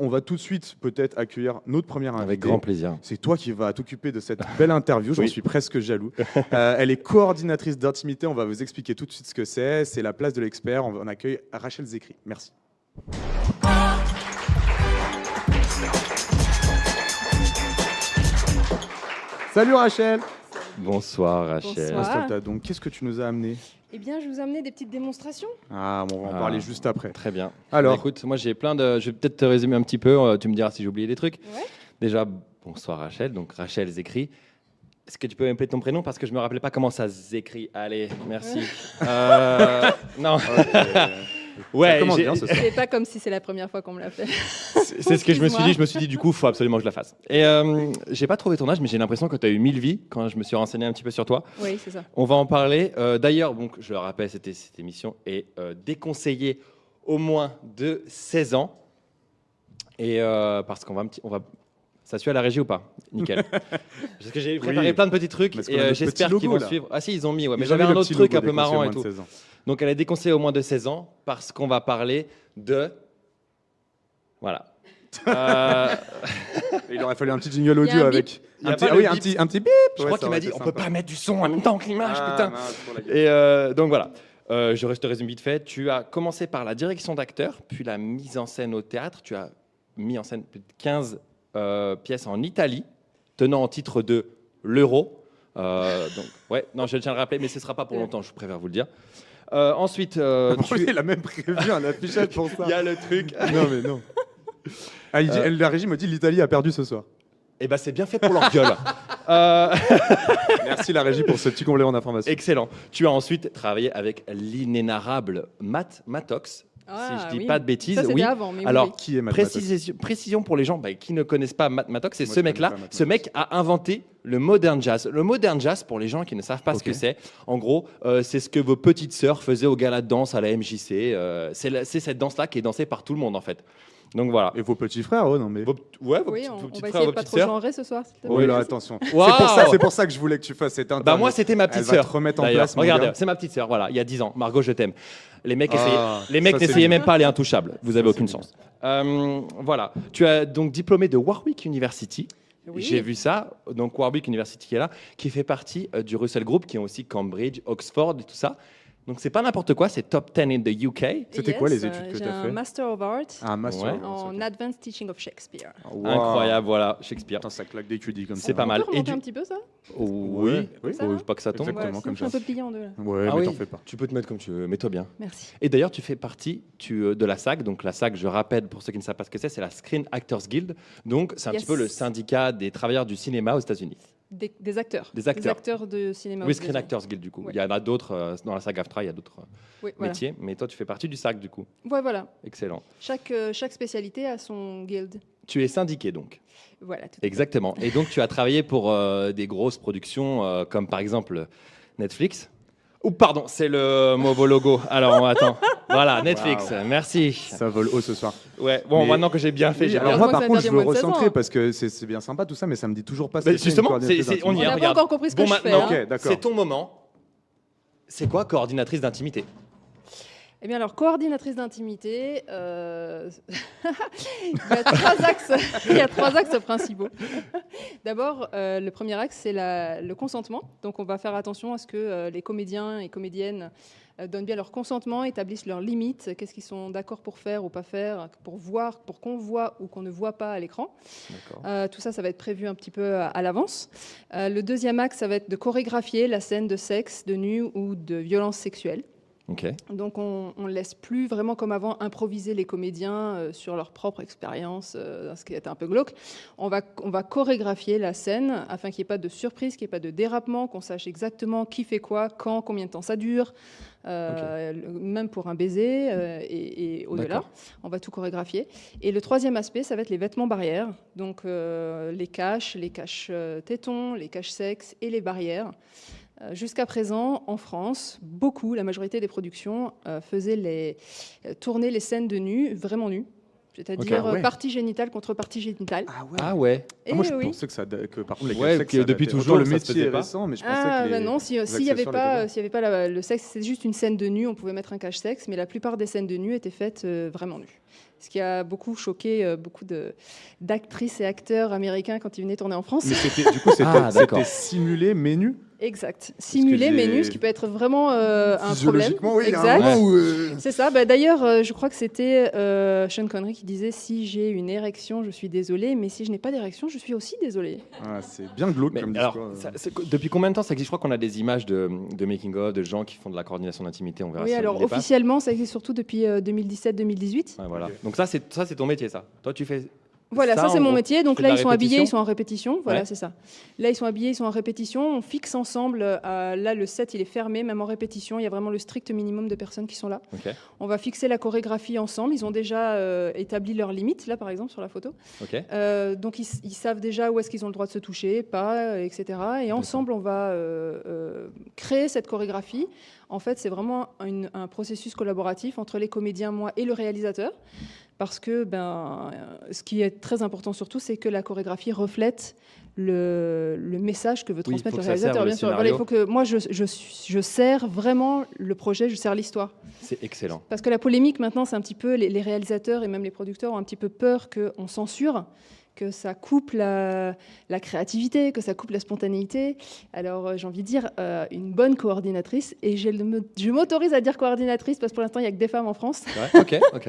on va tout de suite peut-être accueillir notre première invitée. Avec grand plaisir. C'est toi qui vas t'occuper de cette belle interview, j'en Oui. suis presque jaloux. Elle est coordinatrice d'intimité, on va vous expliquer tout de suite ce que c'est. C'est la place de l'expert, on accueille Rachel Zekri. Merci. Salut Rachel. Bonsoir Rachel. Bonsoir. Installe-toi donc, qu'est-ce que tu nous as amené? Eh bien, je vous ai amené des petites démonstrations. Ah, bon, on va en Ah. parler juste après. Très bien. Alors, Bah, écoute, moi j'ai plein de. Je vais peut-être te résumer un petit peu. Tu me diras si j'ai oublié des trucs. Ouais. Déjà, bonsoir Rachel. Donc Rachel Zekri. Est-ce que tu peux m'appeler ton prénom parce que je me rappelais pas comment ça s'écrit. Allez, merci. Non. Ouais. ça commence j'ai- bien ce soir. C'est pas comme si c'est la première fois qu'on me l'a fait. C'est ce que je me suis dit. Je me suis dit, du coup, il faut absolument que je la fasse. Et j'ai pas trouvé ton âge, mais j'ai l'impression que tu as eu 1000 vies quand je me suis renseigné un petit peu sur toi. Oui, c'est ça. On va en parler. D'ailleurs, donc, je le rappelle, cette émission est déconseillée au moins de 16 ans. Et parce qu'on va, on va. Ça suit à la régie ou pas? Nickel. Parce que j'ai préparé Oui. plein de petits trucs Parce et qu'on a notre j'espère petit qu'ils logo, vont là. suivre. Ah si, ils ont mis, ouais. Mais Ils j'avais ont mis un le autre petit truc logo un peu des marrant conseils et moins de tout. 16 ans. Donc elle est déconseillée au moins de 16 ans parce qu'on va parler de. Voilà. Il aurait fallu un petit jingle Il y a audio un avec. Il y a Un petit, pas ah le oui, bip. un petit bip. Je Ouais, crois ça qu'il m'a aurait dit été on peut sympa. pas mettre du son en même temps que l'image, Ah, putain. mince, pour la gueule. Et donc voilà. Je reste résume vite fait. Tu as commencé par la direction d'acteur, puis la mise en scène au théâtre. Tu as mis en scène plus de 15 pièces en Italie, tenant en titre de l'Euro. Donc ouais, non, je tiens à le rappeler, mais ce sera pas pour longtemps. Je préfère vous le dire. Ensuite, Il a même prévu un affichage pour ça. il y a le truc. Non, mais non. Ah, la régie me dit l'Italie a perdu ce soir. Et ben c'est bien fait pour leur gueule. Merci la régie pour ce petit complément d'information. Excellent. Tu as ensuite travaillé avec l'inénarrable Matt Mattox. Ah, si je dis oui. pas de bêtises, Ça, c'était oui. avant, mais Alors, oui. Qui est Matt Précision pour les gens qui ne connaissent pas Matt Mattox, c'est Moi, ce je connais mec-là. pas Matt Ce Mattox. mec a inventé le modern jazz. Le modern jazz, pour les gens qui ne savent pas ce Ok. que c'est, en gros, c'est ce que vos petites sœurs faisaient au gala de danse à la MJC. C'est cette danse-là qui est dansée par tout le monde, en fait. Donc voilà. Et vos petits frères, oh non mais. Vos Oui, vos on petits va frères, essayer vos de pas petites trop sœurs. genrer ce soir. s'il te Oui, plaît. là, attention. Waouh. C'est pour ça que je voulais que tu fasses cette interview. Bah moi, c'était ma petite Elle va sœur. te remettre en d'ailleurs. place. mon Regardez, gars. c'est ma petite sœur. Voilà, il y a 10 ans. Margot, je t'aime. Les mecs, Ah, les mecs ça, c'est n'essayaient bien. même pas les intouchables. Vous avez Ça, aucune c'est chance. Voilà. Tu as donc diplômé de Warwick University. Oui. J'ai vu ça. Donc Warwick University qui est là, qui fait partie du Russell Group, qui ont aussi Cambridge, Oxford et tout ça. Donc c'est pas n'importe quoi, c'est top 10 in the UK. C'était quoi les Yes, études que j'ai tu as un fait Master of Art Ah, master. Ouais. en Advanced Teaching of Shakespeare. Wow. Incroyable, voilà, Shakespeare. Putain, ça claque des QD comme ça. C'est pas On mal. peut remonter Et un petit peu ça? Oui, oui. Ça va pas que ça tombe. Exactement. Sinon, comme je suis un ça. peu plié en deux là. Ouais, Ah mais oui, t'en fais pas. tu peux te mettre comme tu veux, mets-toi bien. Merci. Et d'ailleurs, tu fais partie de la SAG. Donc la SAG, je rappelle pour ceux qui ne savent pas ce que c'est la Screen Actors Guild. Donc c'est un Yes. petit peu le syndicat des travailleurs du cinéma aux États-Unis. Des acteurs. Des acteurs. Des acteurs de cinéma. Oui, aux Screen États-Unis. Actors Guild du coup. Ouais. Il y en a d'autres dans la SAG AFTRA, il y a d'autres Oui, voilà. métiers. Mais toi, tu fais partie du SAG du coup. Ouais, voilà. Excellent. Chaque spécialité a son guild. Tu es syndiqué donc. Voilà. Tout à fait. Exactement. Et donc tu as travaillé pour des grosses productions comme par exemple Netflix. Ou pardon, c'est le mauvais logo. Alors attends. Voilà, Netflix. Wow. Merci. Ça vole haut ce soir. Ouais. Bon, Mais- maintenant que j'ai bien fait, Oui, j'ai alors bien. moi, Heureusement par que ça contre, je veux interdit moins de 16 recentrer ans. parce que c'est bien sympa tout ça, mais ça me dit toujours pas. Bah, ce que c'est une justement, coordinatrice on y d'intimité. est. On n'a pas regarde. encore compris ce que Bon, je fais. maintenant, hein. Ok, d'accord. C'est ton moment. C'est quoi coordinatrice d'intimité? Eh bien, alors, coordinatrice d'intimité, il y a trois axes, il y a trois axes principaux. D'abord, le premier axe, c'est le consentement. Donc, on va faire attention à ce que les comédiens et comédiennes donnent bien leur consentement, établissent leurs limites, qu'est-ce qu'ils sont d'accord pour faire ou pas faire, pour voir, pour qu'on voit ou qu'on ne voit pas à l'écran. D'accord. Tout ça, ça va être prévu un petit peu à l'avance. Le deuxième axe, ça va être de chorégraphier la scène de sexe, de nu ou de violence sexuelle. Ok. Donc on ne laisse plus vraiment comme avant improviser les comédiens sur leur propre expérience, ce qui est un peu glauque. On va chorégraphier la scène afin qu'il n'y ait pas de surprise, qu'il n'y ait pas de dérapement, qu'on sache exactement qui fait quoi, quand, combien de temps ça dure, même pour un baiser et au-delà. D'accord. On va tout chorégraphier. Et le troisième aspect, ça va être les vêtements barrières, donc les caches tétons, les caches sexes et les barrières. Jusqu'à présent, en France, la majorité des productions faisaient tourner les scènes de nu, vraiment nues, C'est-à-dire Ok, ouais. partie génitale contre partie génitale. Ah ouais. Ah ouais. Et Moi, je oui. pensais que par contre, les Ouais, sexes, que ça depuis datait. toujours, Autant le ça se métier faisait est pas. récent, mais je pensais Ah que bah les, non, les s'il n'y avait accessoires l'étaient pas, s'il y avait pas le sexe, c'est juste une scène de nu, on pouvait mettre un cache-sexe, mais la plupart des scènes de nu étaient faites vraiment nues. Ce qui a beaucoup choqué beaucoup d'actrices et acteurs américains quand ils venaient tourner en France. Mais c'était Ah, d'accord. simulé mais nu. Exact. Simulé, mais nu, ce qui peut être vraiment un problème. Physiologiquement, oui, il y a un Exact. moment où. C'est ça. Bah, d'ailleurs, je crois que c'était Sean Connery qui disait si j'ai une érection, je suis désolé, mais si je n'ai pas d'érection, je suis aussi désolé. Ah, c'est bien glauque Mais comme alors, discours. depuis combien de temps ça existe? Je crois qu'on a des images de making-of, de gens qui font de la coordination d'intimité. On verra Oui, si ça alors nous dépasse. officiellement, ça existe surtout depuis 2017-2018. Ouais, voilà. Ok. Donc ça, c'est ton métier, ça. Toi, tu fais. Voilà, ça en c'est mon gros, métier. Donc tu fais là, de la ils sont habillés, répétition. ils sont en répétition. Voilà, Ouais. c'est ça. Là, ils sont habillés, ils sont en répétition. On fixe ensemble. Là, le set, il est fermé, même en répétition. Il y a vraiment le strict minimum de personnes qui sont là. Ok. On va fixer la chorégraphie ensemble. Ils ont déjà établi leurs limites, là, par exemple, sur la photo. Ok. Donc, ils savent déjà où est-ce qu'ils ont le droit de se toucher, pas, etc. Et ensemble, on va créer cette chorégraphie. En fait, c'est vraiment un processus collaboratif entre les comédiens, moi et le réalisateur. Parce que ce qui est très important surtout, c'est que la chorégraphie reflète le message que veut Oui, il transmettre faut le que ça serve réalisateur. le Bien sûr. Voilà, scénario. il faut que moi, je sers vraiment le projet, je sers l'histoire. C'est excellent. Parce que la polémique maintenant, c'est un petit peu, les réalisateurs et même les producteurs ont un petit peu peur qu'on censure, que ça coupe la créativité, que ça coupe la spontanéité. Alors j'ai envie de dire une bonne coordinatrice, et je m'autorise à dire coordinatrice parce que pour l'instant il n'y a que des femmes en France, Ouais. Ok. Ok.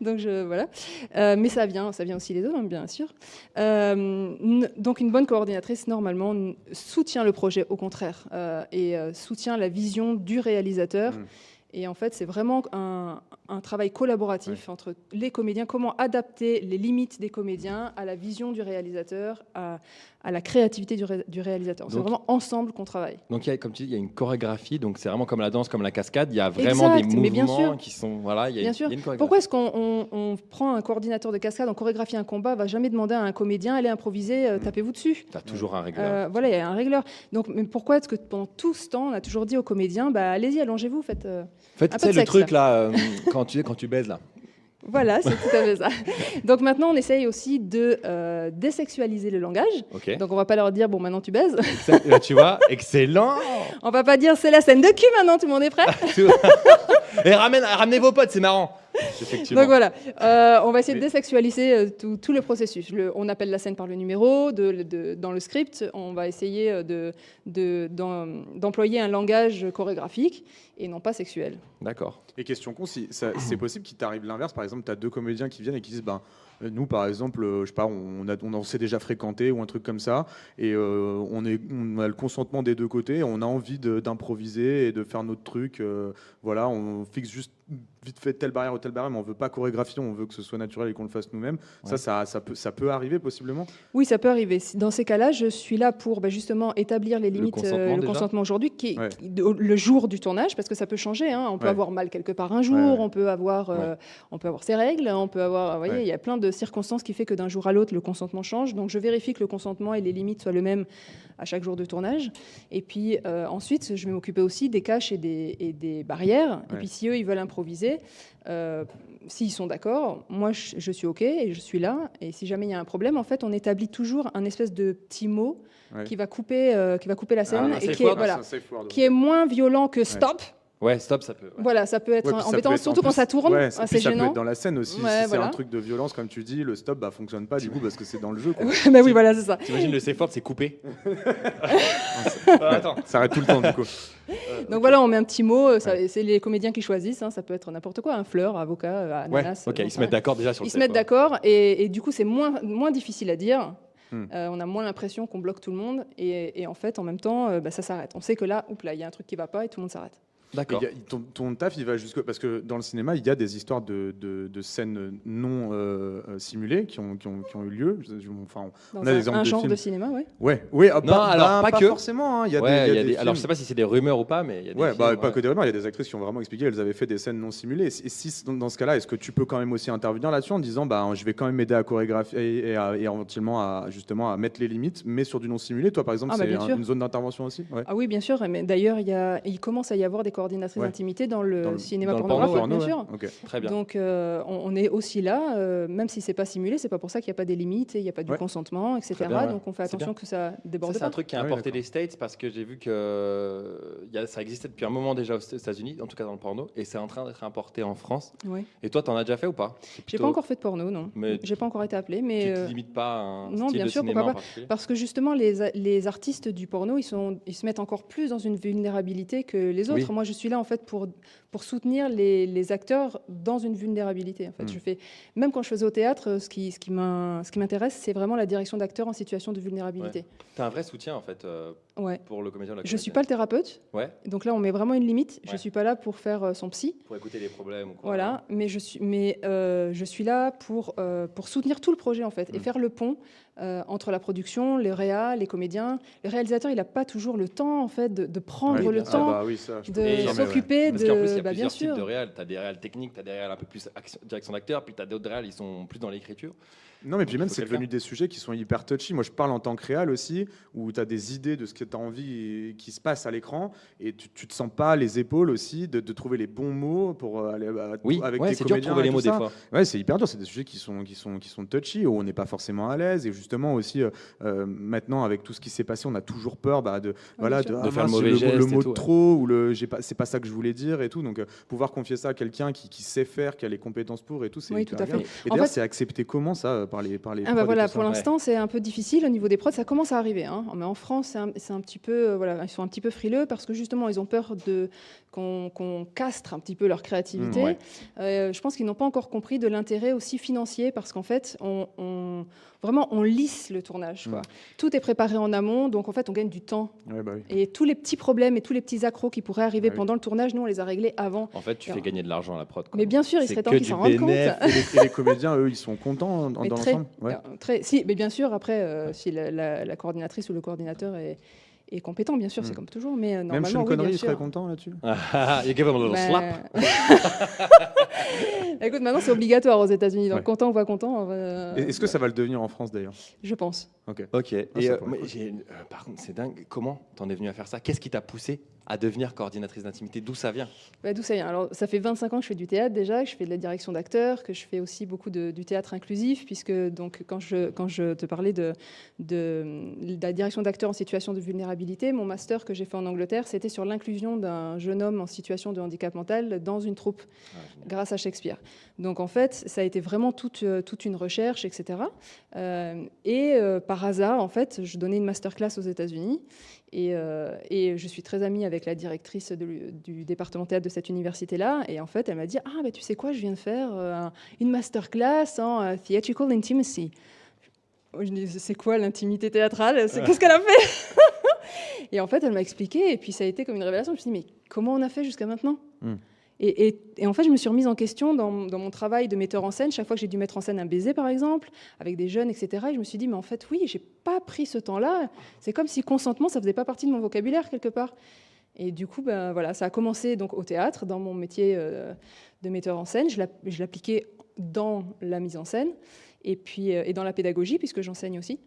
donc voilà. Mais ça vient aussi des hommes, bien sûr. Donc une bonne coordinatrice normalement soutient le projet au contraire et soutient la vision du réalisateur. Et en fait, c'est vraiment un travail collaboratif entre les comédiens, comment adapter les limites des comédiens à la vision du réalisateur, à la créativité du réalisateur. C'est Donc- vraiment ensemble qu'on travaille. Donc, comme tu dis, il y a une chorégraphie. Donc, c'est vraiment comme la danse, comme la cascade. Il y a vraiment Exact, des mais bien mouvements sûr. qui sont. Voilà, il y a Bien une, sûr. il y a une chorégraphie. Pourquoi est-ce qu'on prend un coordinateur de cascade, on chorégraphie un combat, on va jamais demander à un comédien, allez improviser, tapez-vous dessus. Tu as toujours un régleur. Voilà, il y a un régleur. Donc, mais pourquoi est-ce que pendant tout ce temps, on a toujours dit aux comédiens, allez-y, allongez-vous, faites... En fait, un tu peu sais, de le sexe, truc là, quand tu baises là. Voilà, c'est tout à fait ça. Donc maintenant, on essaye aussi de désexualiser le langage. Ok. Donc on va pas leur dire, bon, maintenant tu baises. Là, tu vois, excellent. On va pas dire, c'est la scène de cul maintenant, tout le monde est prêt. Et ramenez vos potes, c'est marrant. Effectivement. Donc voilà, on va essayer de désexualiser tout le processus. On appelle la scène par le numéro, dans le script, on va essayer d'employer un langage chorégraphique et non pas sexuel. D'accord. Et question con, si c'est possible qu'il t'arrive l'inverse, par exemple, tu as deux comédiens qui viennent et qui disent nous, par exemple, je sais pas, on s'est déjà fréquenté ou un truc comme ça, et on a le consentement des deux côtés, on a envie d'improviser et de faire notre truc. Voilà, on fixe juste vite fait telle barrière ou telle barrière, mais on veut pas chorégraphier, on veut que ce soit naturel et qu'on le fasse nous-mêmes. Ouais. Ça peut arriver possiblement. Oui, ça peut arriver. Dans ces cas-là, je suis là pour justement établir les limites, consentement, déjà. consentement aujourd'hui, le jour du tournage, parce que ça peut changer. Hein. On peut avoir mal quelque part un jour, on peut avoir ses règles, on peut avoir, vous voyez, il y a plein de circonstances qui fait que d'un jour à l'autre, le consentement change. Donc, je vérifie que le consentement et les limites soient le même à chaque jour de tournage. Et puis ensuite, je vais m'occuper aussi des caches et des barrières. Et puis, si eux, ils veulent improviser, s'ils sont d'accord, moi je suis OK et je suis là. Et si jamais il y a un problème, en fait, on établit toujours un espèce de petit mot qui va couper la scène un et safe qui word, est, qui est moins violent que stop. Ouais, stop, ça peut. Ouais. Voilà, ça peut être puis ça embêtant, peut être surtout en quand plus- ça tourne. ouais, C'est puis ça peut gênant. être dans la scène aussi. Ouais, Si c'est voilà. un truc de violence, comme tu dis, le stop fonctionne pas du coup parce que c'est dans le jeu. Quoi. Bah oui, voilà, c'est ça. T'imagines le safe word, c'est coupé. Attends. Ça arrête tout le temps du coup. Donc voilà, on met un petit mot. C'est les comédiens qui choisissent. Hein, ça peut être n'importe quoi, un fleur, avocat, ananas. Ok, j'en ils sais se mettent rien. d'accord déjà sur le Ils se safe mettent word. d'accord et du coup, c'est moins difficile à dire. Hmm. On a moins l'impression qu'on bloque tout le monde et en fait, en même temps, ça s'arrête. On sait que là, il y a un truc qui va pas et tout le monde s'arrête. D'accord. Ton taf, il va jusque parce que dans le cinéma, il y a des histoires de scènes non simulées qui ont eu lieu. Enfin, Dans on a des exemples un de genre films. de cinéma, ouais. Oui, Non, alors, pas que. forcément. Hein. Il y a Ouais, des, il y a des- alors je films- sais pas si c'est des rumeurs ou pas, mais il y a des Ouais, films, pas que des rumeurs, il y a des actrices qui ont vraiment expliqué qu'elles avaient fait des scènes non simulées. Et si dans ce cas-là, est-ce que tu peux quand même aussi intervenir là-dessus en disant je vais quand même m'aider à chorégraphier et éventuellement à mettre les limites, mais sur du non simulé. Toi, par exemple, Ah, bah, c'est bien sûr. une zone d'intervention aussi. Ouais. Ah oui, bien sûr. Mais d'ailleurs, il commence à y avoir des coordinatrice Ouais. d'intimité dans le cinéma dans le pornographique, porno, bien ouais. sûr. Ok. Très bien. Donc, on est aussi là, même si c'est pas simulé, c'est pas pour ça qu'il n'y a pas des limites, et il n'y a pas du Ouais. consentement, etc. Très bien, ouais. Donc, on fait C'est attention bien. que ça Ça, déborde c'est pas. un truc qui a Ah oui, importé d'accord. les States parce que j'ai vu que ça existait depuis un moment déjà aux États-Unis, en tout cas dans le porno, et c'est en train d'être importé en France. Ouais. Et toi, t'en as déjà fait ou pas? C'est J'ai plutôt- pas encore fait de porno, non. Mais J'ai pas encore été appelée, mais Tu te limites pas à un non, style bien de sûr, cinéma pourquoi en pas. particulier? Parce que justement, les artistes du porno, ils se mettent encore plus dans une vulnérabilité que les autres. Oui. Moi, je suis là en fait pour soutenir les acteurs dans une vulnérabilité. En fait, je fais, même quand je faisais au théâtre, ce qui m'intéresse, c'est vraiment la direction d'acteurs en situation de vulnérabilité. Tu as un vrai soutien en fait Ouais. pour le comédien ou la Je suis comédienne. pas le thérapeute, Ouais, donc là, on met vraiment une limite. Je Ouais. suis pas là pour faire son psy. pour écouter les problèmes ou quoi. Voilà, mais je suis là pour soutenir tout le projet en fait et faire le pont entre la production, les réals, les comédiens. Le réalisateur, il n'a pas toujours le temps en fait de prendre Oui, le bien sûr. temps bah oui, ça, je peux de confirmer, ouais. s'occuper Parce qu'en plus, il y de. a Bah, bien plusieurs types sûr. de réals. Tu as des réals techniques, tu as des réals un peu plus direction d'acteur, puis tu as d'autres réals, ils sont plus dans l'écriture. Non, mais puis Donc, même, il faut c'est quelqu'un. devenu des sujets qui sont hyper touchy. Moi, je parle en tant que réal aussi, où tu as des idées de ce que tu as envie qui se passe à l'écran, et tu te sens pas les épaules aussi de trouver les bons mots pour aller Oui, avec ouais, tes c'est dur de comédiens trouver et les tout mots des ça. fois. Ouais, c'est hyper dur. C'est des sujets qui sont touchy, où on n'est pas forcément à l'aise. Et justement aussi, maintenant, avec tout ce qui s'est passé, on a toujours peur voilà, bien sûr. De faire le mince, mauvais le geste et mot tout, de trop, ou c'est pas ça que je voulais dire et tout. Donc, pouvoir confier ça à quelqu'un qui sait faire, qui a les compétences pour et tout, c'est Oui, hyper tout à fait. bien. Et En d'ailleurs, fait- c'est accepté comment ça par les Ah bah prods et voilà, tout pour ça l'instant, c'est un peu difficile au niveau des prods. Ça commence à arriver, hein. Mais en France, c'est un petit peu, voilà, ils sont un petit peu frileux parce que justement, ils ont peur qu'on castre un petit peu leur créativité. Ouais. Je pense qu'ils n'ont pas encore compris de l'intérêt aussi financier parce qu'en fait, vraiment, on lisse le tournage, quoi. Tout est préparé en amont, donc en fait, on gagne du temps. Ouais, bah oui. Et tous les petits problèmes et tous les petits accros qui pourraient arriver Ah oui. pendant le tournage, nous, on les a réglés avant. En fait, tu fais gagner de l'argent à la prod. quoi. Mais bien sûr, il C'est serait temps que qu'ils du s'en rendent compte. bénéf. Et les comédiens, eux, ils sont contents dans Mais l'ensemble. Ouais. Si, mais bien sûr, après, si la coordinatrice ou le coordinateur est compétent, bien sûr, c'est comme toujours. Mais Même normalement, Sean oui, Connery, bien il serait sûr. content là-dessus. You give him a little Ben, slap. Écoute, maintenant, c'est obligatoire aux États-Unis. Donc, Ouais. content ou pas content, Est-ce que ça va le devenir en France d'ailleurs? je pense. Ok. Ok. Et ça pourrait mais être par contre, c'est dingue. Comment t'en es venu à faire ça? Qu'est-ce qui t'a poussé à devenir coordinatrice d'intimité? D'où ça vient? Bah, d'où ça vient? Alors, ça fait 25 ans que je fais du théâtre déjà, que je fais de la direction d'acteurs, que je fais aussi beaucoup du théâtre inclusif, puisque donc, quand je te parlais de la direction d'acteurs en situation de vulnérabilité, mon master que j'ai fait en Angleterre, c'était sur l'inclusion d'un jeune homme en situation de handicap mental dans une troupe, grâce à Shakespeare. Donc, en fait, ça a été vraiment toute une recherche, etc. Par hasard, en fait, je donnais une masterclass aux États-Unis. Et je suis très amie avec la directrice du département théâtre de cette université-là. Et en fait, elle m'a dit « Ah, bah, tu sais quoi, je viens de faire une masterclass en Theatrical Intimacy. » Je dis « C'est quoi l'intimité théâtrale? Qu'est-ce qu'elle a fait ?» Et en fait, elle m'a expliqué. Et puis, ça a été comme une révélation. Je me suis dit « Mais comment on a fait jusqu'à maintenant ?» Et en fait, je me suis remise en question dans mon travail de metteur en scène. Chaque fois que j'ai dû mettre en scène un baiser, par exemple, avec des jeunes, etc., et je me suis dit, mais en fait, oui, j'ai pas pris ce temps-là. C'est comme si consentement, ça faisait pas partie de mon vocabulaire quelque part. Et du coup, ben, voilà, ça a commencé donc au théâtre, dans mon métier de metteur en scène. Je l'appliquais dans la mise en scène et puis et dans la pédagogie, puisque j'enseigne aussi.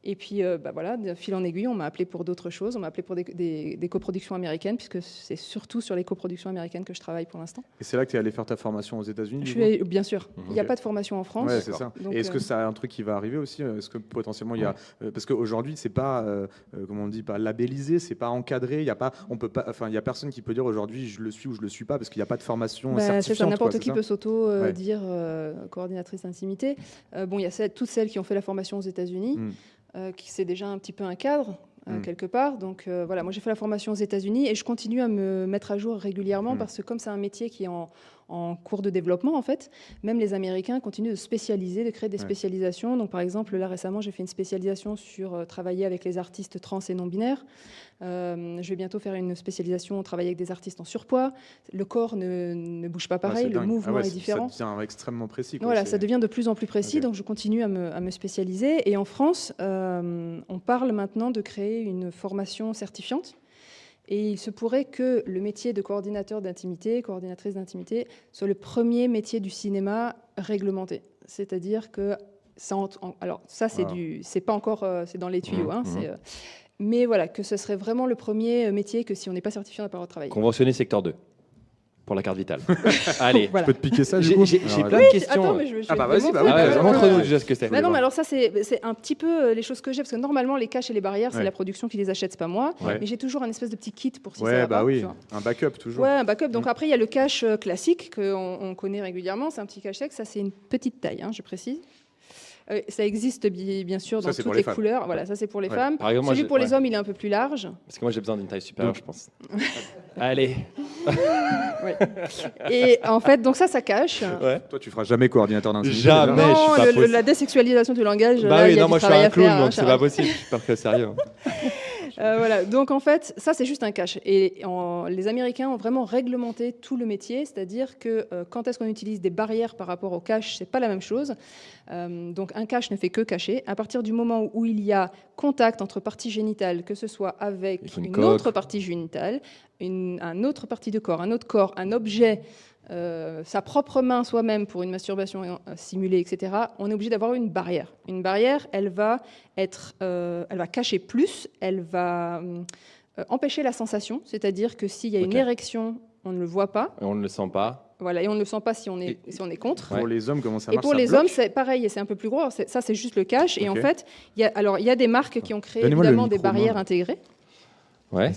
Et puis, voilà, de fil en aiguille, on m'a appelé pour d'autres choses. On m'a appelé pour des coproductions américaines, puisque c'est surtout sur les coproductions américaines que je travaille pour l'instant. Et c'est là que tu es allé faire ta formation aux États-Unis? Bien sûr. Il n'y a pas de formation en France. Ouais, c'est ça. Donc, et est-ce que c'est un truc qui va arriver aussi? Est-ce que potentiellement il y a parce qu'aujourd'hui c'est pas comment on dit, pas labellisé, c'est pas encadré. Il y a pas, on peut pas, enfin il y a personne qui peut dire aujourd'hui je le suis ou je le suis pas parce qu'il n'y a pas de formation certifiante. C'est ça, n'importe quoi, qui c'est peut ça dire coordinatrice d'intimité. Bon, il y a toutes celles qui ont fait la formation aux États-Unis. Qui c'est déjà un petit peu un cadre quelque part. Donc voilà, moi j'ai fait la formation aux États-Unis et je continue à me mettre à jour régulièrement parce que comme c'est un métier qui est en cours de développement en fait, même les Américains continuent de spécialiser, de créer des spécialisations. Donc par exemple là récemment j'ai fait une spécialisation sur travailler avec les artistes trans et non binaires. Je vais bientôt faire une spécialisation travailler avec des artistes en surpoids. Le corps ne bouge pas pareil, le mouvement est différent. Ça devient extrêmement précis. Voilà, ça devient de plus en plus précis, donc je continue à me spécialiser. Et en France, on parle maintenant de créer une formation certifiante. Et il se pourrait que le métier de coordinateur d'intimité, coordinatrice d'intimité, soit le premier métier du cinéma réglementé. C'est-à-dire que alors ça c'est pas encore, c'est dans les tuyaux. Mais voilà, que ce serait vraiment le premier métier que si on n'est pas certifié, on n'a pas le droit de travailler. Conventionné secteur 2 pour la carte vitale. Allez, Voilà. Je peux te piquer ça, du j'ai coup j'ai Alors, plein de questions. Attends, mais je Ah bah te vas-y, montre. bah oui, Ah ouais, bah, montre-nous ouais. déjà ce que c'est. Bah non, mais alors ça, c'est un petit peu les choses que j'ai, parce que normalement, les caches et les barrières, c'est Ouais. la production qui les achète, c'est pas moi. Ouais. Mais j'ai toujours un espèce de petit kit pour si ça Ouais, va bah pas, oui, tu vois. un backup toujours. Ouais, un backup. Donc Mm. après, il y a le cache classique qu'on connaît régulièrement. C'est un petit cache sec. Ça, c'est une petite taille, hein, je précise. Ça existe bien sûr Ça, dans c'est toutes pour les les femmes. couleurs. Voilà, ça c'est pour les Ouais. femmes. Par exemple, moi, Celui pour les ouais. hommes, il est un peu plus large. Parce que moi, j'ai besoin d'une taille supérieure, Donc- je pense. Allez. Ouais. Et en fait, donc ça cache. Ouais. Toi, tu feras jamais coordinateur d'intimité. Jamais. déjà. Mais je suis pas possible. La désexualisation du langage. Bah là, oui, il y a non, du moi, je suis travail un à clown, faire, hein, donc c'est pas Charles. possible. Je suis pas que sérieux. Voilà, donc en fait, ça c'est juste un cache. Et les Américains ont vraiment réglementé tout le métier, c'est-à-dire que quand est-ce qu'on utilise des barrières par rapport au cache, c'est pas la même chose. Donc un cache ne fait que cacher. À partir du moment où il y a contact entre parties génitales, que ce soit Il avec faut une une coque. autre partie génitale, un autre partie de corps, un autre corps, un objet, sa propre main soi-même pour une masturbation simulée, etc., on est obligé d'avoir une barrière. Une barrière, elle va cacher plus, elle va empêcher la sensation, c'est-à-dire que s'il y a une Ok. érection, on ne le voit pas, Et on ne le sent pas. voilà, et on ne le sent pas si on est contre. Pour les hommes, comment ça Et marche pour ça les bloque hommes, c'est pareil, et c'est un peu plus gros. Alors, ça, c'est juste le cache. Et en Ok. fait, il y a des marques qui ont créé Donnez-moi le évidemment des micro, barrières moi. intégrées. Ouais.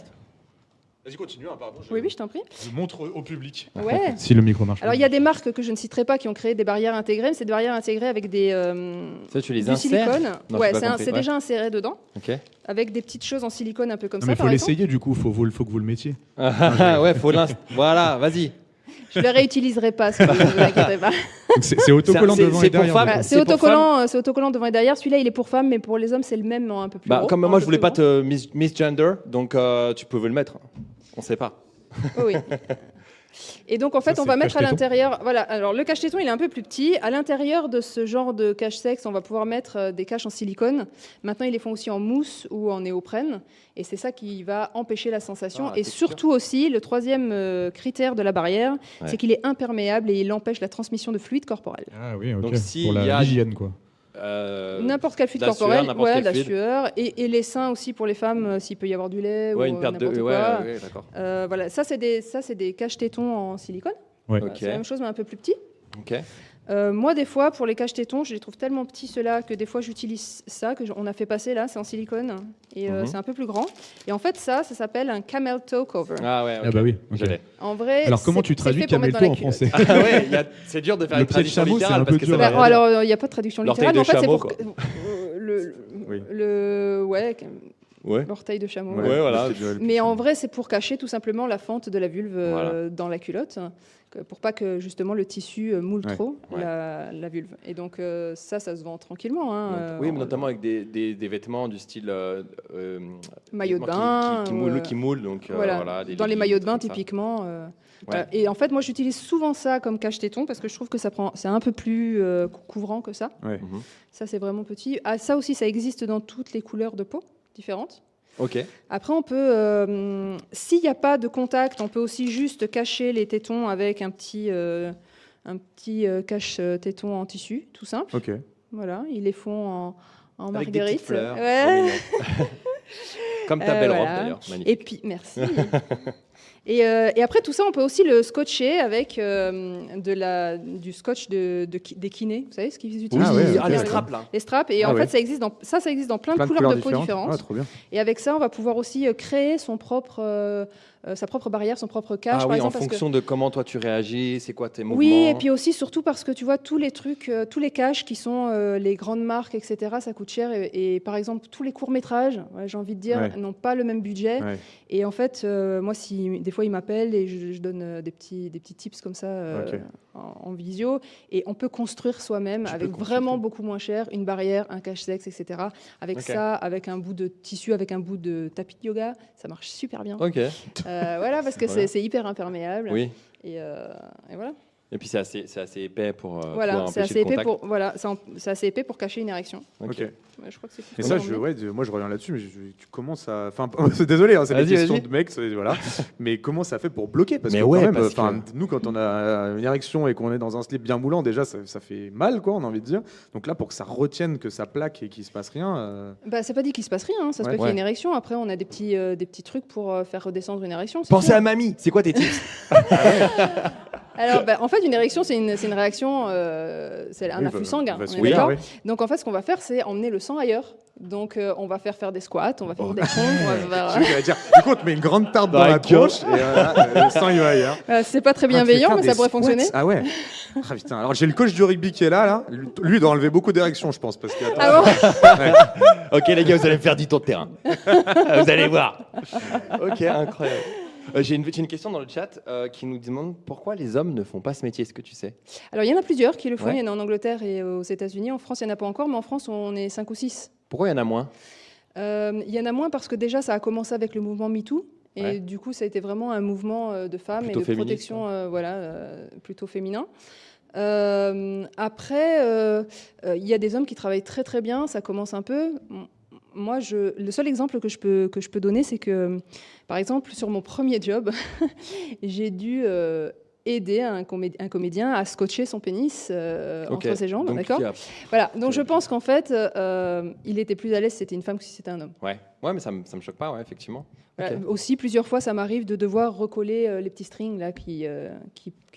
Vas-y, continue, hein, pardon. Oui, oui, je t'en prie. Je montre au public. Ouais. Si le micro marche. Alors, il y a des marques que je ne citerai pas qui ont créé des barrières intégrées, mais c'est des barrières intégrées avec Ça, tu les du insères. silicone. Non, Ouais, j'ai pas c'est compris, c'est ouais. déjà inséré dedans, Ok. avec des petites choses en silicone un peu comme Non, ça. mais faut par exemple. l'essayer du coup, faut que vous le mettiez. Ouais, faut Voilà, vas-y. Je le réutiliserai pas, si vous ne vous inquiétez pas. Donc, c'est autocollant C'est- devant c'est et pour derrière. femmes. du coup. Voilà, C'est pour c'est autocollant devant et derrière. Celui-là, il est pour femmes, mais pour les hommes, c'est le même, en un peu plus Bah, gros. comme un moi, peu je voulais plus pas grand. te misgender, donc tu peux le mettre. On sait pas. Oui, oui. Et donc, en fait, Ça, on c'est va le mettre à cache-téton. l'intérieur. Voilà, alors le cache-téton, il est un peu plus petit. À l'intérieur de ce genre de cache-sexe, on va pouvoir mettre des caches en silicone. Maintenant, ils les font aussi en mousse ou en néoprène. Et c'est ça qui va empêcher la sensation. Ah, et texture. surtout aussi, le troisième critère de la barrière, Ouais. c'est qu'il est imperméable et il empêche la transmission de fluide corporel. Ah oui, ok. Donc, s'il pour y a- l'hygiène, quoi. N'importe quel fluide de la sueur, corporel, n'importe ouais, quel de la fluide. sueur. Et les seins aussi pour les femmes, s'il peut y avoir du lait Ouais, ou une perte de. n'importe Ouais, quoi. ouais, d'accord. Voilà, ça c'est des cache-tétons en silicone. Ouais. Ok. C'est la même chose mais un peu plus petit. Ok. Moi, des fois, pour les cache-tétons, je les trouve tellement petits ceux-là que des fois j'utilise ça on a fait passer là, c'est en silicone et Mhm. c'est un peu plus grand. Et en fait, ça s'appelle un camel toe cover. Ah ouais. Ah ok. bah oui. ok. Je l'ai. En vrai, Alors comment tu c'est traduis fait pour mettre camel dans toe la en culotte. français Ah ouais, c'est dur de faire Le une pied de traduction chameau, c'est littérale un parce peu que dur. ça va Bon, rien dire. alors, il n'y a pas de traduction L'orteil littérale, de mais en fait, chameau, Oui. Ouais. l'orteil de chameau. Ouais, voilà. Mais en vrai, c'est pour cacher tout simplement la fente de la vulve Voilà. dans la culotte, pour pas que justement le tissu moule Ouais. trop Ouais. la vulve. Et donc ça se vend tranquillement. Hein, Oui, mais notamment avec des vêtements du style maillot de vêtements bain. qui moulent, donc Voilà. voilà, des Dans les leggings, maillots de bain, comme ça. typiquement. Ouais. Voilà. Et en fait, moi, j'utilise souvent ça comme cache-téton parce que je trouve que c'est un peu plus couvrant que ça. Ouais. Mhm. Ça, c'est vraiment petit. Ah, ça aussi, ça existe dans toutes les couleurs de peau différentes. Ok. Après, on peut, s'il n'y a pas de contact, on peut aussi juste cacher les tétons avec un petit cache-téton en tissu, tout simple. Ok. Voilà, ils les font en Avec des marguerite. petites fleurs. Ouais. trop mignon. Comme ta belle robe Voilà. d'ailleurs, Et magnifique. puis, merci. Et après tout ça, on peut aussi le scotcher avec du scotch des kinés. Vous savez ce qu'ils utilisent Ah ouais, pour ok, faire les ok. straps là. les straps. Et Ah en ouais. fait, ça existe dans plein de Plein de couleurs couleurs de peau différentes. différentes. Ah, trop bien. Et avec ça, on va pouvoir aussi créer sa propre barrière, son propre cache, Ah par oui, en exemple. parce que- fonction de comment toi tu réagis, c'est quoi tes mouvements. Oui, et puis aussi, surtout parce que tu vois, tous les trucs, tous les caches qui sont les grandes marques, etc., ça coûte cher. Et par exemple, tous les courts-métrages, j'ai envie de dire, Ouais. n'ont pas le même budget. Ouais. Et en fait, moi, des fois, ils m'appellent et je donne des petits tips comme ça Ok. en visio. Et on peut construire soi-même, Tu peux avec consulter. vraiment beaucoup moins cher, une barrière, un cache-sexe, etc. Avec Ok. ça, avec un bout de tissu, avec un bout de tapis de yoga, ça marche super bien. Ok. Voilà, parce que Très bien. c'est hyper imperméable. Oui. Et voilà. Et puis c'est assez épais pour Voilà, pouvoir c'est empêcher assez le épais contact. pour voilà, c'est assez épais pour cacher une érection. Ok. Ok. Ouais, je crois que c'est Et plus ça, recommandé. moi je reviens là-dessus, mais tu commences à. Enfin, c'est désolé, hein, c'est des Vas-y, questions vas-y. de mecs, voilà. Mais comment ça fait pour bloquer? Parce Mais que ouais, quand même, parce que- enfin, nous, quand on a une érection et qu'on est dans un slip bien moulant, déjà, ça fait mal, quoi, on a envie de dire. Donc là, pour que ça retienne, que ça plaque et qu'il se passe rien. Bah, c'est pas dit qu'il se passe rien, hein. Ça se Ouais. peut qu'il y ait Ouais. une érection. Après, on a des petits trucs pour faire redescendre une érection. c'est Pensez sûr. à mamie. C'est quoi tes tips? Alors, bah, en fait, une érection, c'est une réaction, c'est un Oui, afflux bah, sanguin. bah, On c'est est bien, d'accord. oui. Donc, en fait, ce qu'on va faire, c'est emmener le sang ailleurs. Donc, on va faire des squats, on va faire des pompes, on va Je faire. vais dire, du coup, on te met une grande tarte dans Dans la la gueule. tronche et le sang, il va ailleurs. C'est pas très Ah, tu fais bienveillant, faire mais des ça pourrait squats. fonctionner. Ah ouais. Ah putain. Alors j'ai le coach du rugby qui est là. Lui il doit enlever beaucoup d'érections, je pense, parce qu'il y a. Ah bon Ouais. Ok les gars, vous allez me faire 10 tours de terrain. Vous allez voir. Ok, incroyable. J'ai une question dans le chat qui nous demande pourquoi les hommes ne font pas ce métier. Est-ce que tu sais? Alors, il y en a plusieurs qui le font. Ouais. Il y en a en Angleterre et aux États-Unis. En France, il n'y en a pas encore, mais en France, on est 5 ou 6. Pourquoi il y en a moins? Il y en a moins parce que déjà, ça a commencé avec le mouvement MeToo. Et Ouais. du coup, ça a été vraiment un mouvement de femmes Plutôt et de féministe, protection plutôt féminin. Après, il y a des hommes qui travaillent très très bien, ça commence un peu. Moi, le seul exemple que je peux donner, c'est que, par exemple, sur mon premier job, j'ai dû aider un comédien à scotcher son pénis Ok. entre ses jambes, Donc, d'accord. il y a- Voilà, donc je pense qu'en fait, il était plus à l'aise si c'était une femme que si c'était un homme. Ouais, mais ça me choque pas, ouais, effectivement. Voilà. Ok. Aussi, plusieurs fois, ça m'arrive de devoir recoller les petits strings là qui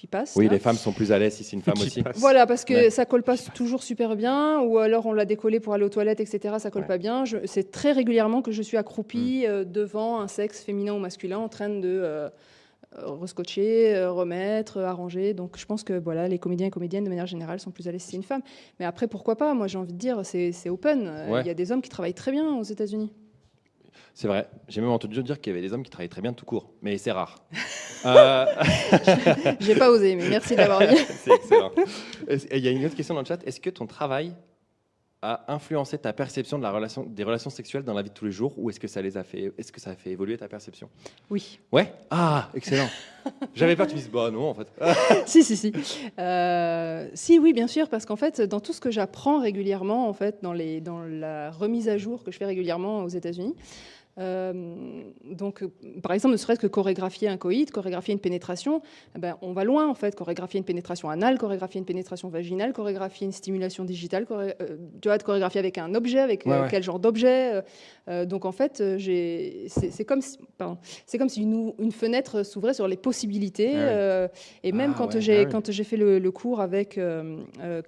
passent. Oui, là. les femmes sont plus à l'aise si c'est une femme Qui aussi. passe. Voilà, parce que Ouais. ça colle pas toujours super bien, ou alors on l'a décollé pour aller aux toilettes, etc. Ça colle Ouais. pas bien. C'est très régulièrement que je suis accroupie devant un sexe féminin ou masculin en train de rescotcher, remettre, arranger. Donc je pense que voilà, les comédiens et comédiennes de manière générale sont plus à l'aise si c'est une femme. Mais après, pourquoi pas? Moi, j'ai envie de dire, c'est open. Il Ouais. y a des hommes qui travaillent très bien aux États-Unis. C'est vrai. J'ai même entendu dire qu'il y avait des hommes qui travaillaient très bien tout court, mais c'est rare. Euh, J'ai pas osé, mais merci de l'avoir dit. c'est excellent. Il y a une autre question dans le chat. Est-ce que ton travail a influencé ta perception de des relations sexuelles dans la vie de tous les jours, ou est-ce que ça a fait évoluer ta perception? Oui. Ouais. Ah, excellent. J'avais peur que tu me dises bah non en fait. Si. Si, oui, bien sûr, parce qu'en fait, dans tout ce que j'apprends régulièrement, en fait, dans la remise à jour que je fais régulièrement aux États-Unis, donc, par exemple, ne serait-ce que chorégraphier un coït, chorégraphier une pénétration, on va loin, en fait. Chorégraphier une pénétration anale, chorégraphier une pénétration vaginale, chorégraphier une stimulation digitale, tu vois, de chorégraphier avec un objet, avec Ouais. quel genre d'objet. Donc, en fait, c'est comme si une fenêtre s'ouvrait sur les possibilités. Ouais. Et même Ah quand ouais, j'ai ah oui. quand j'ai fait le cours avec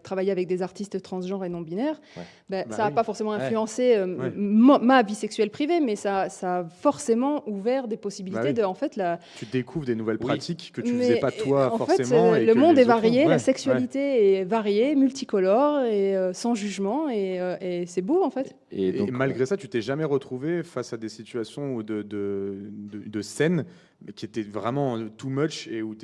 travailler avec des artistes transgenres et non binaires, Bah ça n'a oui. pas forcément Ouais. influencé Ouais. ma vie sexuelle privée, mais ça a forcément ouvert des possibilités Bah oui. de en fait Tu découvres des nouvelles Oui. pratiques que tu mais, faisais pas toi en forcément. fait, et le que monde les est autres varié, font. la Ouais, sexualité est variée, multicolore et sans jugement et c'est beau en fait. Et Et donc malgré ça, tu t'es jamais retrouvé face à des situations ou de scènes mais qui étaient vraiment too much et où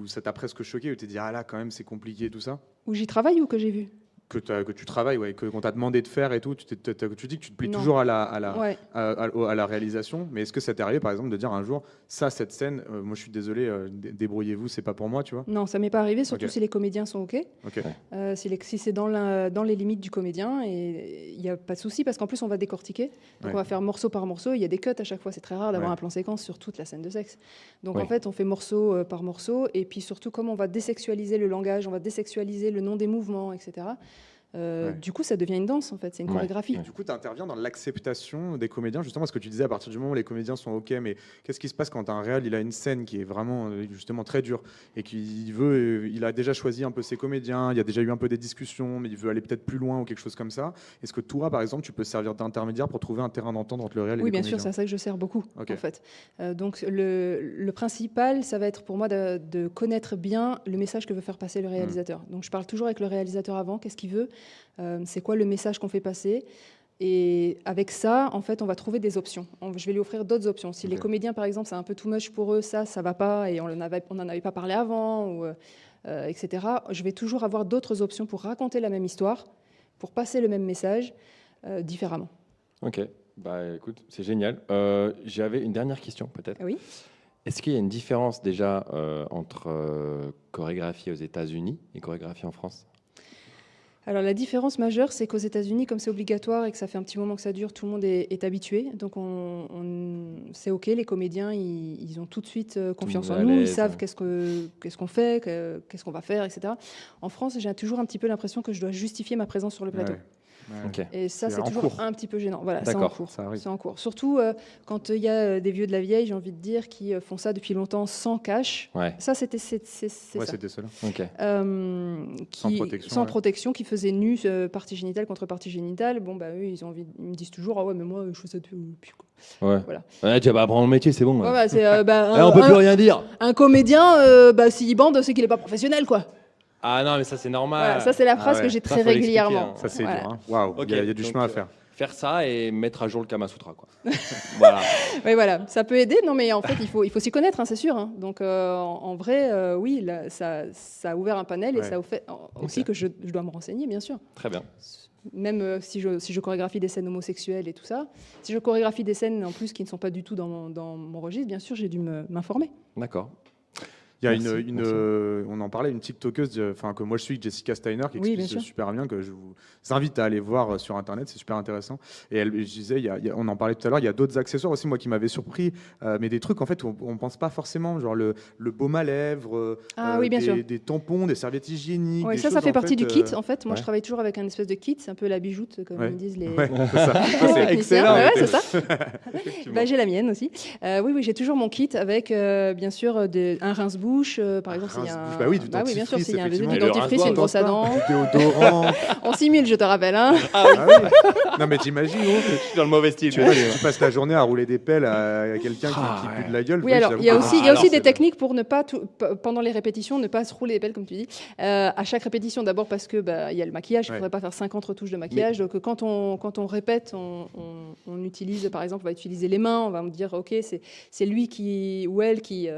ça t'a presque choqué, où tu t'es dit ah là quand même c'est compliqué tout ça, Où j'y travaille ou que j'ai vu. que tu travailles, ouais, qu'on t'a demandé de faire et tout, tu dis que tu te plies Non. toujours à Ouais. la réalisation, mais est-ce que ça t'est arrivé par exemple de dire un jour ça cette scène, moi je suis désolé, débrouillez-vous, c'est pas pour moi, tu vois. Non, ça m'est pas arrivé, surtout Ok. si les comédiens sont OK. Ok. Si c'est dans les limites du comédien, et il n'y a pas de souci, parce qu'en plus, on va décortiquer. Donc, Ouais. on va faire morceau par morceau. Il y a des cuts à chaque fois. C'est très rare d'avoir Ouais. un plan séquence sur toute la scène de sexe. Donc, Ouais. en fait, on fait morceau par morceau. Et puis, surtout, comme on va désexualiser le langage, on va désexualiser le nom des mouvements, etc. Ouais. Du coup, ça devient une danse, en fait. C'est une Ouais. chorégraphie. Ouais. Du coup, tu interviens dans l'acceptation des comédiens, justement, parce que tu disais à partir du moment où les comédiens sont OK, mais qu'est-ce qui se passe quand un réal il a une scène qui est vraiment justement très dure et il a déjà choisi un peu ses comédiens, il y a déjà eu un peu des discussions, mais il veut aller peut-être plus loin ou quelque chose comme ça. Est-ce que toi, par exemple, tu peux servir d'intermédiaire pour trouver un terrain d'entente entre le réal et Oui, les bien comédiens? sûr, c'est à ça que je sers beaucoup, Ok. en fait. Donc, le principal, ça va être pour moi de connaître bien le message que veut faire passer le réalisateur. Donc, je parle toujours avec le réalisateur avant, qu'est-ce qu'il veut, c'est quoi le message qu'on fait passer. Et avec ça, en fait, on va trouver des options. Je vais lui offrir d'autres options. Si les Ok. comédiens, par exemple, c'est un peu too much pour eux, ça va pas, et on n'en avait pas parlé avant, ou, etc., je vais toujours avoir d'autres options pour raconter la même histoire, pour passer le même message différemment. Ok, bah écoute, c'est génial. J'avais une dernière question peut-être. Oui. Est-ce qu'il y a une différence déjà entre chorégraphie aux États-Unis et chorégraphie en France? Alors la différence majeure, c'est qu'aux États-Unis, comme c'est obligatoire et que ça fait un petit moment que ça dure, tout le monde est habitué. Donc c'est OK, les comédiens, ils ont tout de suite confiance en nous, ils savent qu'est-ce qu'on fait, qu'est-ce qu'on va faire, etc. En France, j'ai toujours un petit peu l'impression que je dois justifier ma présence sur le plateau. Ouais. Ok. Et ça, C'est c'est en toujours cours. un petit peu gênant. Voilà, c'est en D'accord, cours. ça arrive. C'est en cours. Surtout quand il y a des vieux de la vieille, j'ai envie de dire, qui font ça depuis longtemps sans cash. Ouais. Ça, c'est Ouais, ça. c'était cela. Ok. Sans protection, sans ouais. protection, qui faisaient nu partie génitale contre partie génitale. Bon, bah eux, ils me disent toujours, ah ouais, mais moi, je fais ça depuis. Ouais. Voilà. Ouais, tu vas pas apprendre le métier, c'est bon. Ouais, bah, c'est, On peut plus rien dire. un comédien, s'il bande, c'est qu'il est pas professionnel, quoi. Ah non, mais ça c'est normal. Voilà, ça, c'est la phrase ouais. que j'ai Ça, très faut l'expliquer, régulièrement. hein. Ça, c'est Voilà. dur. Hein. Waouh, Ok, il y a du donc, chemin à faire. Faire ça et mettre à jour le Kama Sutra, quoi. Voilà. Oui, voilà, ça peut aider. Non, mais en fait, il faut s'y connaître, hein, c'est sûr. Hein. Donc, en vrai, oui, là, ça a ouvert un panel et Ouais. ça a fait aussi que je dois me renseigner, bien sûr. Très bien. Même si je chorégraphie des scènes homosexuelles et tout ça, si je chorégraphie des scènes en plus qui ne sont pas du tout dans mon registre, bien sûr, j'ai dû m'informer. D'accord. Il y a Merci, merci. on en parlait, une TikTokeuse que moi je suis, Jessica Steiner, qui Oui, bien explique sûr. super bien, que je vous invite à aller voir sur Internet, c'est super intéressant. Et je disais, on en parlait tout à l'heure, il y a d'autres accessoires aussi, moi, qui m'avaient surpris, mais des trucs en fait où on ne pense pas forcément, genre le baume à lèvres, Oui, bien sûr. des tampons, des serviettes hygiéniques. Ouais, des ça choses, fait en partie fait, du kit. En fait, moi, ouais. je travaille toujours avec un espèce de kit, c'est un peu la bijoute, comme Ouais. ils disent les. Ouais, c'est ça. Ça, c'est techniciens. excellent. Ouais, c'est ça. Effectivement. Bah, j'ai la mienne aussi. Oui, j'ai toujours mon kit avec, bien sûr, un rince-bouche, par exemple. S'il y a un... rince-bouche, bah oui, du bien sûr, dentifrice, s'il y a un effectivement. du Et le dentifrice, rasoir, une brosse à dents. Du déodorant. On simule, je te rappelle. Hein. Ah oui. Non, mais t'imagines, gros, Je suis dans le mauvais style. tu passes la journée à rouler des pelles à quelqu'un qui pue de la gueule. Oui, alors j'avoue il y a que- aussi, alors, des c'est techniques pour ne pas, pendant les répétitions, ne pas se rouler les pelles, comme tu dis. À chaque répétition, d'abord parce que il y a le maquillage, il ne Ouais. faudrait pas faire 50 retouches de maquillage. Donc quand on répète, on utilise, par exemple, on va utiliser les mains, on va me dire, ok, c'est lui ou elle qui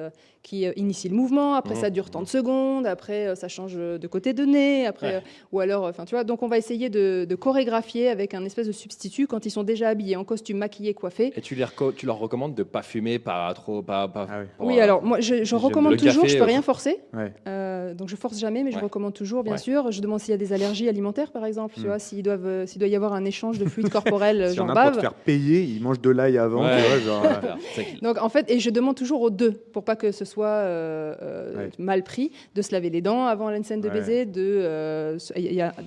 initie le mouvement. Après, ça dure tant de secondes. Après, ça change de côté de nez. Après, Ouais. ou alors, enfin, tu vois. Donc, on va essayer de chorégraphier avec un espèce de substitut quand ils sont déjà habillés en costume, maquillés, coiffés. Et tu leur recommandes de pas fumer, pas trop, pas. Ah oui. pour, Oui, alors moi, je recommande le toujours. café, Je peux rien forcer. Ouais. Donc je force jamais, mais je Ouais. recommande toujours, bien Ouais. sûr. Je demande s'il y a des allergies alimentaires, par exemple. Tu Mm. vois, s'il doit y avoir un échange de fluides corporels, S'il y en genre a pour te bave. faire payer, ils mangent de l'ail avant. Ouais. Tu vois, genre, C'est clair. Donc en fait, et je demande toujours aux deux, pour pas que ce soit Ouais. mal pris, de se laver les dents avant la scène de Ouais. baiser,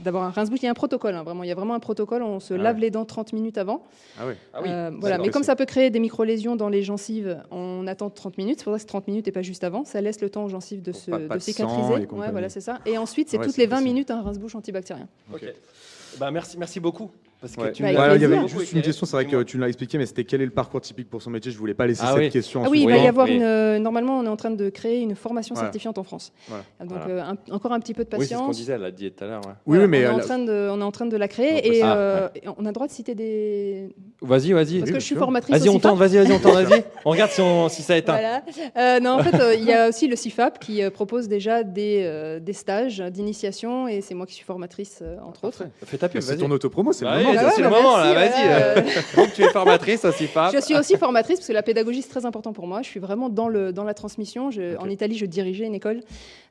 d'avoir un rince-bouche. Il y a un protocole, hein, vraiment. Il y a vraiment un protocole. On se Ah lave ouais. les dents 30 minutes avant. Ah ouais. Ah oui. Voilà. d'accord. Mais comme ça peut créer des micro-lésions dans les gencives, on attend 30 minutes. C'est pour ça que c'est 30 minutes et pas juste avant. Ça laisse le temps aux gencives de, Pour pas de sang cicatriser. et Ouais, compagnie. voilà, c'est ça. Et ensuite, c'est Ouais, toutes c'est les 20 possible. minutes un rince-bouche antibactérien. Ok. Bah, merci beaucoup. Parce que Ouais. tu Bah, nous avec as Voilà, il y avait plaisir. beaucoup juste une éclairé. question, c'est vrai que Dis-moi. tu nous l'as expliqué, mais c'était quel est le parcours typique pour son métier? Je voulais pas laisser Ah cette oui. question. en Ah oui, il va suspens. y avoir Oui. Normalement, on est en train de créer une formation Voilà. certifiante en France. Voilà. Donc, Voilà. encore un petit peu de Oui, c'est ce qu'on patience. disait, elle l'a dit tout à l'heure. Ouais. Oui, Voilà, oui, mais on est en train de la créer Donc, et, ah, et on a le droit de citer des. Vas-y. Parce Oui, que bien je suis sûr. formatrice Vas-y, au on tente, CIFAP. vas-y. On regarde si ça éteint. Voilà. Non, en fait, il y a aussi le CIFAP qui propose déjà des stages d'initiation et c'est moi qui suis formatrice, entre autres. Fais ta pub, C'est vas-y. ton autopromo, c'est le Ouais, moment. c'est ouais, le bah, moment, là, merci, vas-y. Donc, tu es formatrice aussi, Fab. Je suis aussi formatrice parce que la pédagogie c'est très important pour moi. Je suis vraiment dans la transmission. Ok. En Italie, je dirigeais une école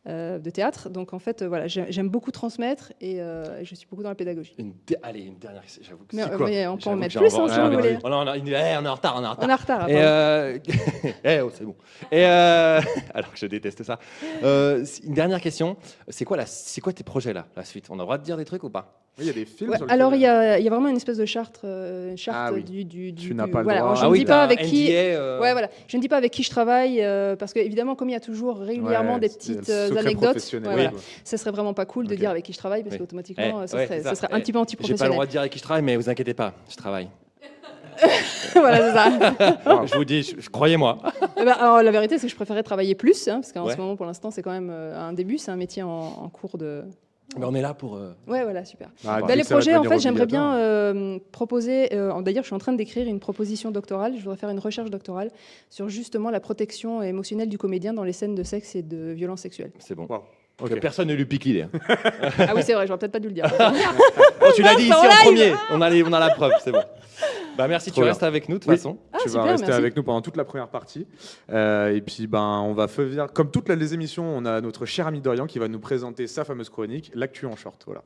de théâtre, donc en fait, voilà, j'aime beaucoup transmettre et je suis beaucoup dans la pédagogie. Allez, une dernière question, j'avoue que Mais, c'est mais on peut en J'avoue mettre que plus, j'en hein, vends- si vous mais- voulez. on est en retard, On est en retard. Et pardon. oh, c'est bon. Et alors que je déteste ça. Une dernière question. C'est quoi tes projets là, la suite? On a le droit de dire des trucs ou pas? Oui, il y a des films Ouais, sur alors lesquels- il y a vraiment une espèce de charte Ah oui. du Tu n'as pas le voilà. droit. Alors, je Ah ne oui, dis pas t'as avec un qui. NDA, Ouais, voilà. Je ne dis pas avec qui je travaille parce que évidemment, comme il y a toujours régulièrement Ouais, des c'est petites le secret anecdotes, professionnel, ouais, oui. voilà. Ça serait vraiment pas cool de Ok. dire avec qui je travaille parce Oui. qu'automatiquement, ça ouais, serait, c'est ça ça. serait un petit peu J'ai pas le anti-professionnel. droit de dire avec qui je travaille, mais vous inquiétez pas, je travaille. Voilà, c'est ça. Je vous dis, croyez-moi. Eh ben, alors, la vérité, c'est que je préférais travailler plus, hein, parce qu'en Ouais. ce moment, pour l'instant, c'est quand même un début, c'est un métier en cours de. Mais on est là pour. Ouais, voilà, super. Ah, Bah, dès les que ça va projets, en devenir fait, j'aimerais bien obligatoire. proposer. D'ailleurs, je suis en train d'écrire une proposition doctorale. Je voudrais faire une recherche doctorale sur justement la protection émotionnelle du comédien dans les scènes de sexe et de violence sexuelle. C'est bon. Wow. Que Ok. personne ne lui pique l'idée. Ah oui, c'est vrai, j'aurais peut-être pas dû le dire. Oh, tu l'as dit ici En en live. premier. On a la preuve, c'est bon. Bah merci, Trop tu bien. restes avec nous de toute Oui. façon. Ah, tu vas super, rester merci. avec nous pendant toute la première partie. Et puis, on va faire, comme toutes les émissions, on a notre cher ami Dorian qui va nous présenter sa fameuse chronique, l'actu en short. Voilà.